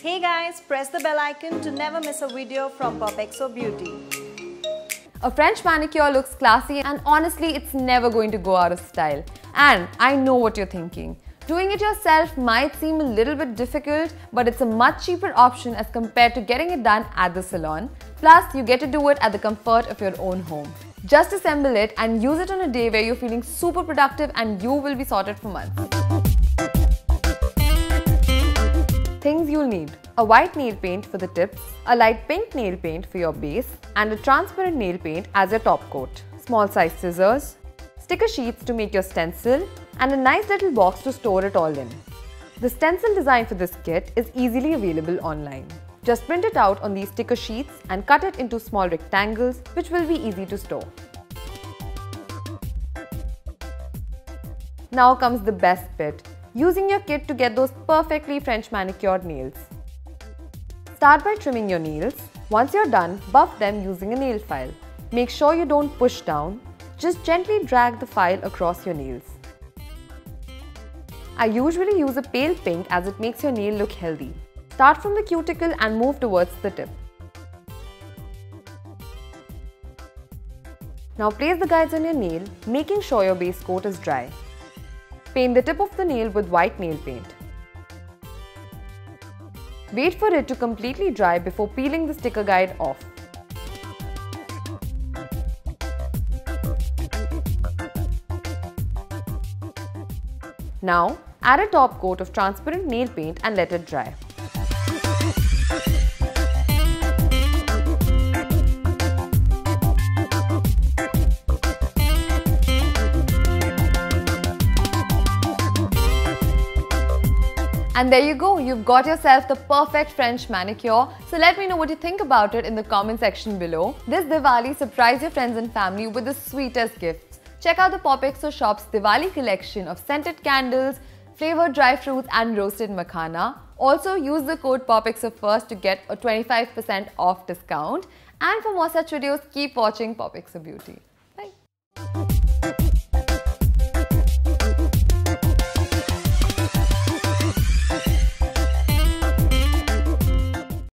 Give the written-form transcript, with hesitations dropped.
Hey guys, press the bell icon to never miss a video from POPxo Beauty. A French manicure looks classy and honestly it's never going to go out of style. And I know what you're thinking. Doing it yourself might seem a little bit difficult, but it's a much cheaper option as compared to getting it done at the salon. Plus, you get to do it at the comfort of your own home. Just assemble it and use it on a day where you're feeling super productive and you will be sorted for months. Things you'll need: a white nail paint for the tips, a light pink nail paint for your base, and a transparent nail paint as your top coat. Small size scissors, sticker sheets to make your stencil, and a nice little box to store it all in. The stencil design for this kit is easily available online. Just print it out on these sticker sheets and cut it into small rectangles, which will be easy to store. Now comes the best bit: using your kit to get those perfectly French manicured nails. Start by trimming your nails. Once you're done, buff them using a nail file. Make sure you don't push down. Just gently drag the file across your nails. I usually use a pale pink as it makes your nail look healthy. Start from the cuticle and move towards the tip. Now place the guides on your nail, making sure your base coat is dry. Paint the tip of the nail with white nail paint. Wait for it to completely dry before peeling the sticker guide off. Now, add a top coat of transparent nail paint and let it dry. And there you go, you've got yourself the perfect French manicure. So let me know what you think about it in the comment section below. This Diwali, surprise your friends and family with the sweetest gifts. Check out the POPxo shop's Diwali collection of scented candles, flavored dry fruits and roasted makhana. Also use the code POPxo to get a 25% off discount. And for more such videos, keep watching POPxo Beauty.